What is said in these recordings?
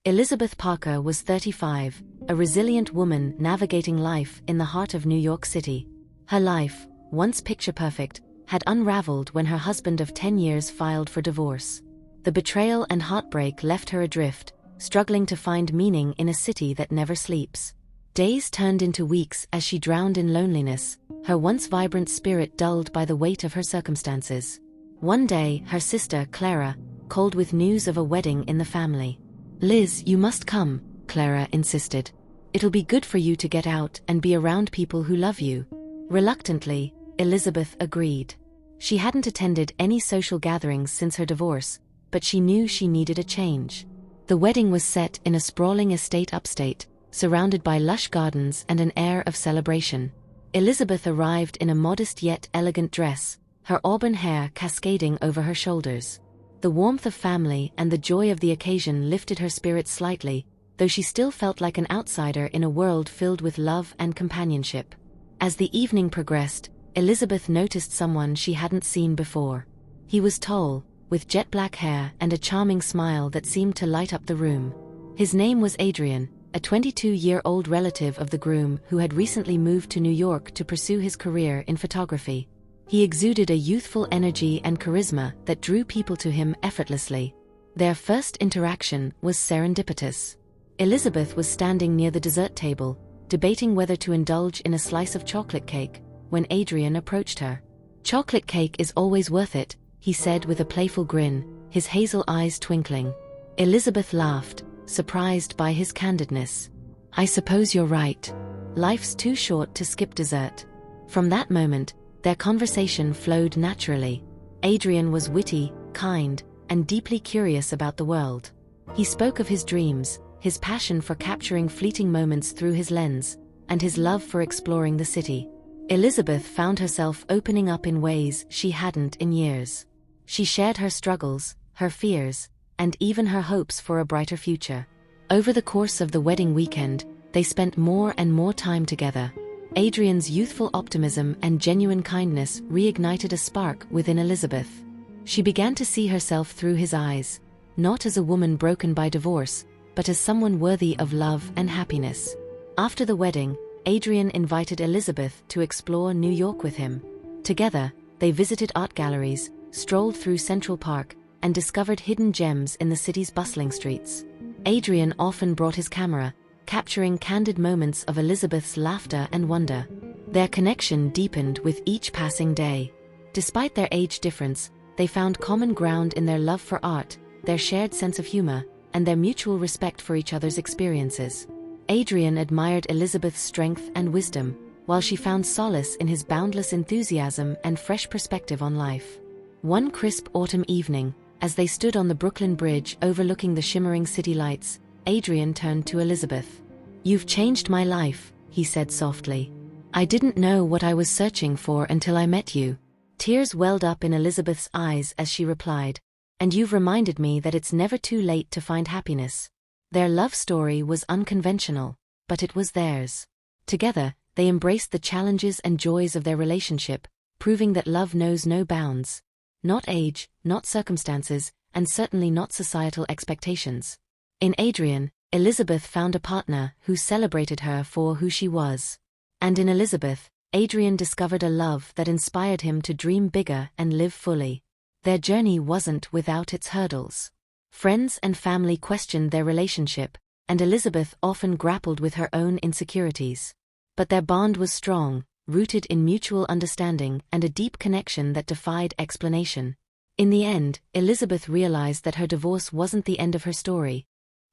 Elizabeth Parker was 35, a resilient woman navigating life in the heart of New York City. Her life, once picture-perfect, had unraveled when her husband of 10 years filed for divorce. The betrayal and heartbreak left her adrift, struggling to find meaning in a city that never sleeps. Days turned into weeks as she drowned in loneliness, her once vibrant spirit dulled by the weight of her circumstances. One day, her sister, Clara, called with news of a wedding in the family. "Liz, you must come," Clara insisted. "It'll be good for you to get out and be around people who love you." Reluctantly, Elizabeth agreed. She hadn't attended any social gatherings since her divorce, but she knew she needed a change. The wedding was set in a sprawling estate upstate, surrounded by lush gardens and an air of celebration. Elizabeth arrived in a modest yet elegant dress, her auburn hair cascading over her shoulders. The warmth of family and the joy of the occasion lifted her spirits slightly, though she still felt like an outsider in a world filled with love and companionship. As the evening progressed, Elizabeth noticed someone she hadn't seen before. He was tall, with jet black hair and a charming smile that seemed to light up the room. His name was Adrian, a 22-year-old relative of the groom who had recently moved to New York to pursue his career in photography. He exuded a youthful energy and charisma that drew people to him effortlessly. Their first interaction was serendipitous. Elizabeth was standing near the dessert table, debating whether to indulge in a slice of chocolate cake, when Adrian approached her. "Chocolate cake is always worth it," he said with a playful grin, his hazel eyes twinkling. Elizabeth laughed, surprised by his candidness. "I suppose you're right. Life's too short to skip dessert." From that moment, their conversation flowed naturally. Adrian was witty, kind, and deeply curious about the world. He spoke of his dreams, his passion for capturing fleeting moments through his lens, and his love for exploring the city. Elizabeth found herself opening up in ways she hadn't in years. She shared her struggles, her fears, and even her hopes for a brighter future. Over the course of the wedding weekend, they spent more and more time together. Adrian's youthful optimism and genuine kindness reignited a spark within Elizabeth. She began to see herself through his eyes, not as a woman broken by divorce, but as someone worthy of love and happiness. After the wedding, Adrian invited Elizabeth to explore New York with him. Together, they visited art galleries, strolled through Central Park, and discovered hidden gems in the city's bustling streets. Adrian often brought his camera, capturing candid moments of Elizabeth's laughter and wonder. Their connection deepened with each passing day. Despite their age difference, they found common ground in their love for art, their shared sense of humor, and their mutual respect for each other's experiences. Adrian admired Elizabeth's strength and wisdom, while she found solace in his boundless enthusiasm and fresh perspective on life. One crisp autumn evening, as they stood on the Brooklyn Bridge overlooking the shimmering city lights, Adrian turned to Elizabeth. "You've changed my life," he said softly. "I didn't know what I was searching for until I met you." Tears welled up in Elizabeth's eyes as she replied, "And you've reminded me that it's never too late to find happiness." Their love story was unconventional, but it was theirs. Together, they embraced the challenges and joys of their relationship, proving that love knows no bounds. Not age, not circumstances, and certainly not societal expectations. In Adrian, Elizabeth found a partner who celebrated her for who she was. And in Elizabeth, Adrian discovered a love that inspired him to dream bigger and live fully. Their journey wasn't without its hurdles. Friends and family questioned their relationship, and Elizabeth often grappled with her own insecurities. But their bond was strong, rooted in mutual understanding and a deep connection that defied explanation. In the end, Elizabeth realized that her divorce wasn't the end of her story.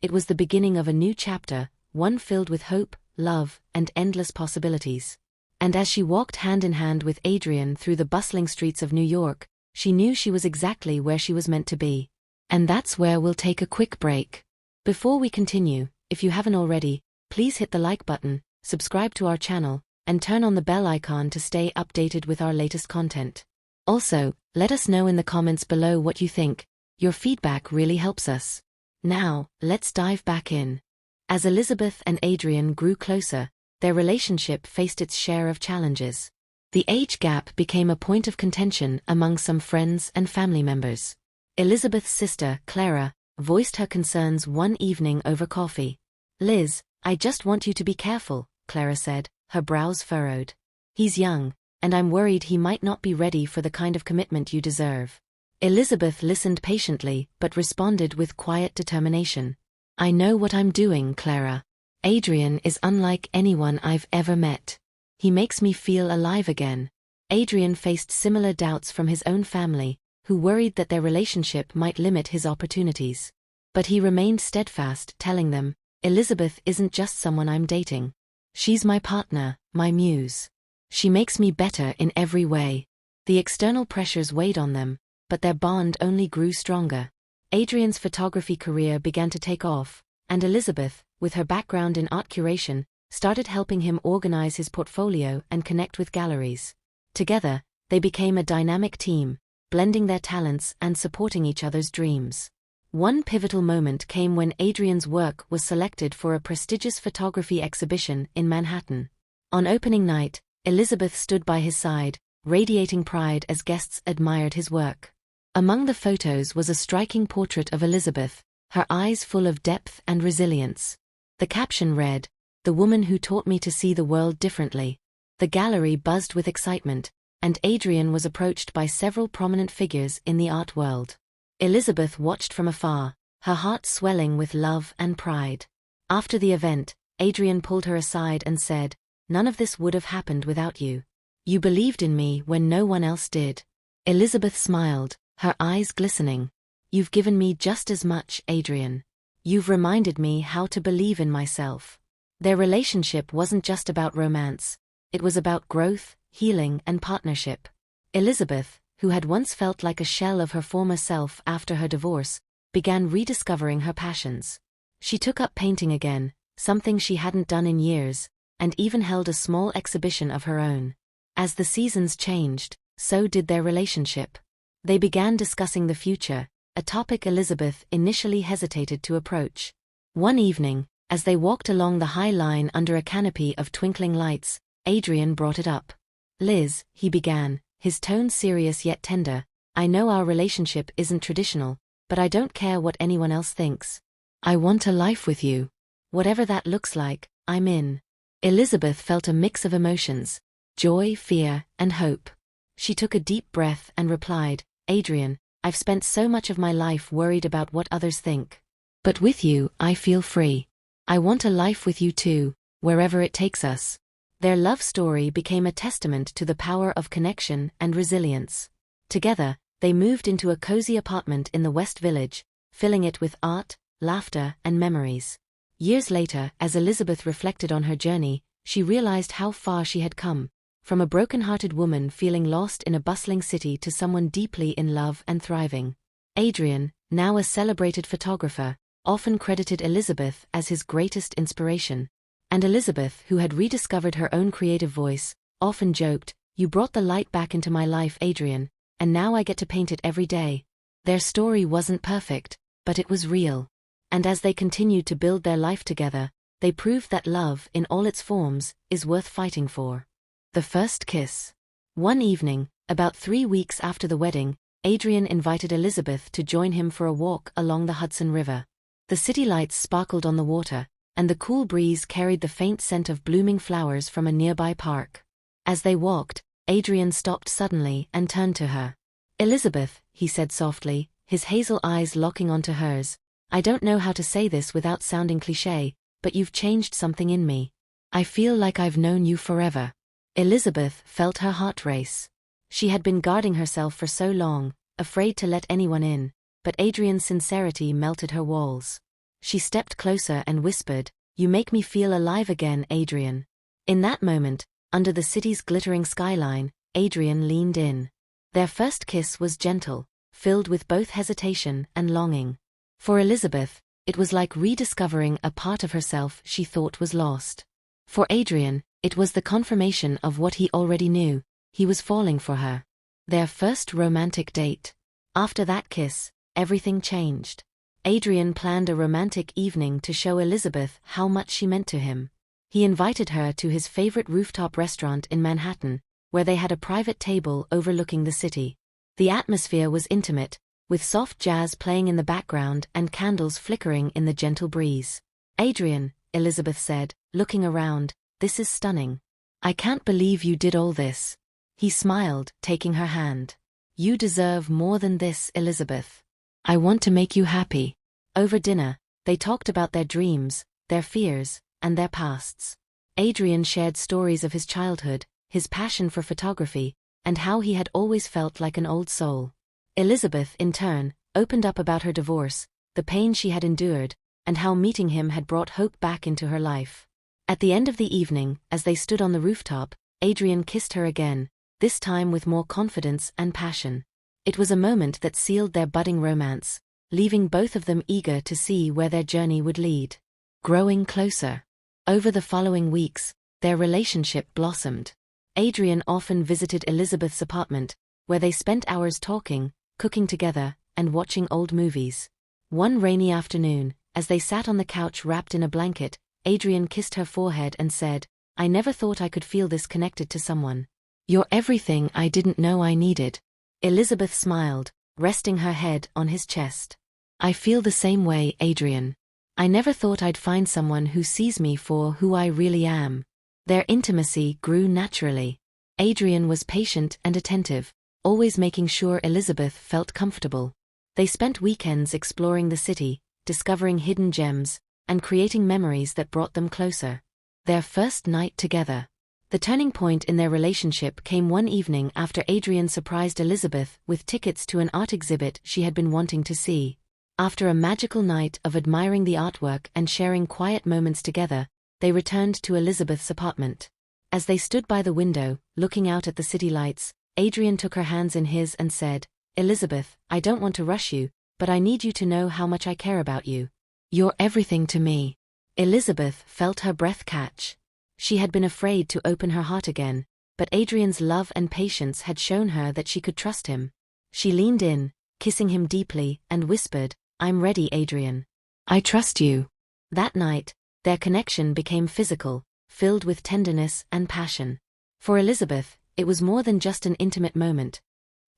It was the beginning of a new chapter, one filled with hope, love, and endless possibilities. And as she walked hand in hand with Adrian through the bustling streets of New York, she knew she was exactly where she was meant to be. And that's where we'll take a quick break. Before we continue, if you haven't already, please hit the like button, subscribe to our channel, and turn on the bell icon to stay updated with our latest content. Also, let us know in the comments below what you think. Your feedback really helps us. Now, let's dive back in. As Elizabeth and Adrian grew closer, their relationship faced its share of challenges. The age gap became a point of contention among some friends and family members. Elizabeth's sister, Clara, voiced her concerns one evening over coffee. "Liz, I just want you to be careful," Clara said, her brows furrowed. "He's young, and I'm worried he might not be ready for the kind of commitment you deserve." Elizabeth listened patiently but responded with quiet determination. "I know what I'm doing, Clara. Adrian is unlike anyone I've ever met. He makes me feel alive again." Adrian faced similar doubts from his own family, who worried that their relationship might limit his opportunities. But he remained steadfast, telling them, "Elizabeth isn't just someone I'm dating. She's my partner, my muse. She makes me better in every way." The external pressures weighed on them, but their bond only grew stronger. Adrian's photography career began to take off, and Elizabeth, with her background in art curation, started helping him organize his portfolio and connect with galleries. Together, they became a dynamic team, blending their talents and supporting each other's dreams. One pivotal moment came when Adrian's work was selected for a prestigious photography exhibition in Manhattan. On opening night, Elizabeth stood by his side, radiating pride as guests admired his work. Among the photos was a striking portrait of Elizabeth, her eyes full of depth and resilience. The caption read, "The woman who taught me to see the world differently." The gallery buzzed with excitement, and Adrian was approached by several prominent figures in the art world. Elizabeth watched from afar, her heart swelling with love and pride. After the event, Adrian pulled her aside and said, "None of this would have happened without you. You believed in me when no one else did." Elizabeth smiled, her eyes glistening. "You've given me just as much, Adrian. You've reminded me how to believe in myself." Their relationship wasn't just about romance. It was about growth, healing, and partnership. Elizabeth, who had once felt like a shell of her former self after her divorce, began rediscovering her passions. She took up painting again, something she hadn't done in years, and even held a small exhibition of her own. As the seasons changed, so did their relationship. They began discussing the future, a topic Elizabeth initially hesitated to approach. One evening, as they walked along the High Line under a canopy of twinkling lights, Adrian brought it up. "Liz," he began, his tone serious yet tender, "I know our relationship isn't traditional, but I don't care what anyone else thinks. I want a life with you. Whatever that looks like, I'm in." Elizabeth felt a mix of emotions, joy, fear, and hope. She took a deep breath and replied, "Adrian, I've spent so much of my life worried about what others think. But with you, I feel free. I want a life with you too, wherever it takes us." Their love story became a testament to the power of connection and resilience. Together, they moved into a cozy apartment in the West Village, filling it with art, laughter, and memories. Years later, as Elizabeth reflected on her journey, she realized how far she had come. From a broken-hearted woman feeling lost in a bustling city to someone deeply in love and thriving. Adrian, now a celebrated photographer, often credited Elizabeth as his greatest inspiration. And Elizabeth, who had rediscovered her own creative voice, often joked, "You brought the light back into my life, Adrian, and now I get to paint it every day." Their story wasn't perfect, but it was real. And as they continued to build their life together, they proved that love, in all its forms, is worth fighting for. The first kiss. One evening, about 3 weeks after the wedding, Adrian invited Elizabeth to join him for a walk along the Hudson River. The city lights sparkled on the water, and the cool breeze carried the faint scent of blooming flowers from a nearby park. As they walked, Adrian stopped suddenly and turned to her. "Elizabeth," he said softly, his hazel eyes locking onto hers, "I don't know how to say this without sounding cliché, but you've changed something in me. I feel like I've known you forever." Elizabeth felt her heart race. She had been guarding herself for so long, afraid to let anyone in, but Adrian's sincerity melted her walls. She stepped closer and whispered, "You make me feel alive again, Adrian." In that moment, under the city's glittering skyline, Adrian leaned in. Their first kiss was gentle, filled with both hesitation and longing. For Elizabeth, it was like rediscovering a part of herself she thought was lost. For Adrian, it was the confirmation of what he already knew: he was falling for her. Their first romantic date. After that kiss, everything changed. Adrian planned a romantic evening to show Elizabeth how much she meant to him. He invited her to his favorite rooftop restaurant in Manhattan, where they had a private table overlooking the city. The atmosphere was intimate, with soft jazz playing in the background and candles flickering in the gentle breeze. "Adrian," Elizabeth said, looking around, "this is stunning. I can't believe you did all this." He smiled, taking her hand. "You deserve more than this, Elizabeth. I want to make you happy." Over dinner, they talked about their dreams, their fears, and their pasts. Adrian shared stories of his childhood, his passion for photography, and how he had always felt like an old soul. Elizabeth, in turn, opened up about her divorce, the pain she had endured, and how meeting him had brought hope back into her life. At the end of the evening, as they stood on the rooftop, Adrian kissed her again, this time with more confidence and passion. It was a moment that sealed their budding romance, leaving both of them eager to see where their journey would lead. Growing closer. Over the following weeks, their relationship blossomed. Adrian often visited Elizabeth's apartment, where they spent hours talking, cooking together, and watching old movies. One rainy afternoon, as they sat on the couch wrapped in a blanket, Adrian kissed her forehead and said, "I never thought I could feel this connected to someone. You're everything I didn't know I needed." Elizabeth smiled, resting her head on his chest. "I feel the same way, Adrian. I never thought I'd find someone who sees me for who I really am." Their intimacy grew naturally. Adrian was patient and attentive, always making sure Elizabeth felt comfortable. They spent weekends exploring the city, discovering hidden gems, and creating memories that brought them closer. Their first night together. The turning point in their relationship came one evening after Adrian surprised Elizabeth with tickets to an art exhibit she had been wanting to see. After a magical night of admiring the artwork and sharing quiet moments together, they returned to Elizabeth's apartment. As they stood by the window, looking out at the city lights, Adrian took her hands in his and said, "Elizabeth, I don't want to rush you, but I need you to know how much I care about you. You're everything to me." Elizabeth felt her breath catch. She had been afraid to open her heart again, but Adrian's love and patience had shown her that she could trust him. She leaned in, kissing him deeply, and whispered, "I'm ready, Adrian. I trust you." That night, their connection became physical, filled with tenderness and passion. For Elizabeth, it was more than just an intimate moment.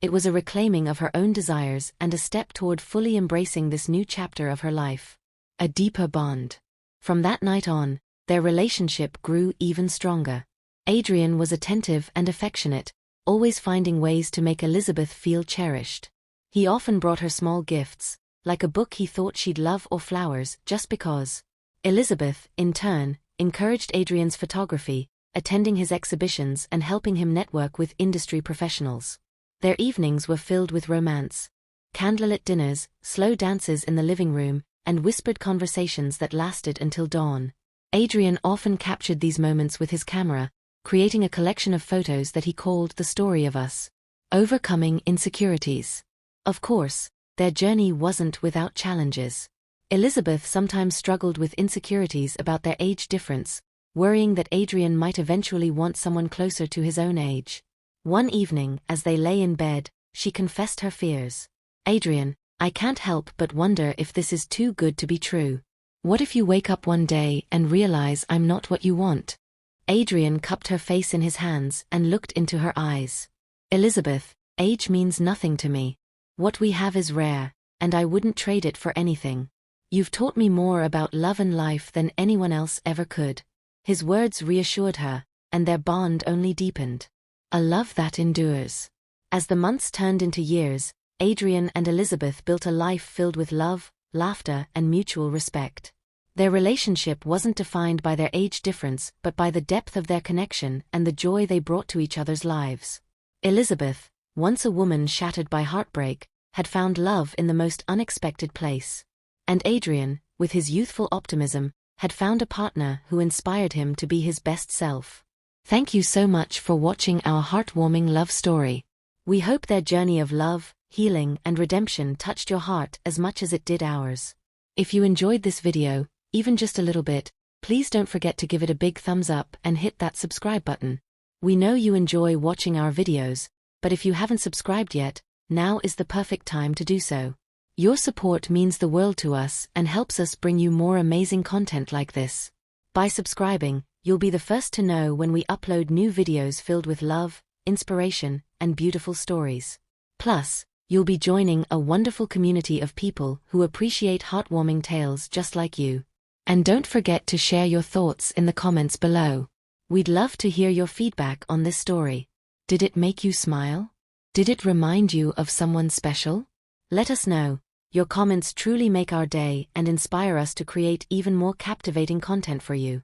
It was a reclaiming of her own desires and a step toward fully embracing this new chapter of her life. A deeper bond. From that night on, their relationship grew even stronger. Adrian was attentive and affectionate, always finding ways to make Elizabeth feel cherished. He often brought her small gifts, like a book he thought she'd love or flowers, just because. Elizabeth, in turn, encouraged Adrian's photography, attending his exhibitions and helping him network with industry professionals. Their evenings were filled with romance. Candlelit dinners, slow dances in the living room, and whispered conversations that lasted until dawn. Adrian often captured these moments with his camera, creating a collection of photos that he called The Story of Us. Overcoming insecurities. Of course, their journey wasn't without challenges. Elizabeth sometimes struggled with insecurities about their age difference, worrying that Adrian might eventually want someone closer to his own age. One evening, as they lay in bed, she confessed her fears. "Adrian, I can't help but wonder if this is too good to be true. What if you wake up one day and realize I'm not what you want?" Adrian cupped her face in his hands and looked into her eyes. "Elizabeth, age means nothing to me. What we have is rare, and I wouldn't trade it for anything. You've taught me more about love and life than anyone else ever could." His words reassured her, and their bond only deepened. A love that endures. As the months turned into years, Adrian and Elizabeth built a life filled with love, laughter, and mutual respect. Their relationship wasn't defined by their age difference but by the depth of their connection and the joy they brought to each other's lives. Elizabeth, once a woman shattered by heartbreak, had found love in the most unexpected place. And Adrian, with his youthful optimism, had found a partner who inspired him to be his best self. Thank you so much for watching our heartwarming love story. We hope their journey of love, healing, and redemption touched your heart as much as it did ours. If you enjoyed this video, even just a little bit, please don't forget to give it a big thumbs up and hit that subscribe button. We know you enjoy watching our videos, but if you haven't subscribed yet, now is the perfect time to do so. Your support means the world to us and helps us bring you more amazing content like this. By subscribing, you'll be the first to know when we upload new videos filled with love, inspiration, and beautiful stories. Plus, You'll be joining a wonderful community of people who appreciate heartwarming tales just like you. And don't forget to share your thoughts in the comments below. We'd love to hear your feedback on this story. Did it make you smile? Did it remind you of someone special? Let us know. Your comments truly make our day and inspire us to create even more captivating content for you.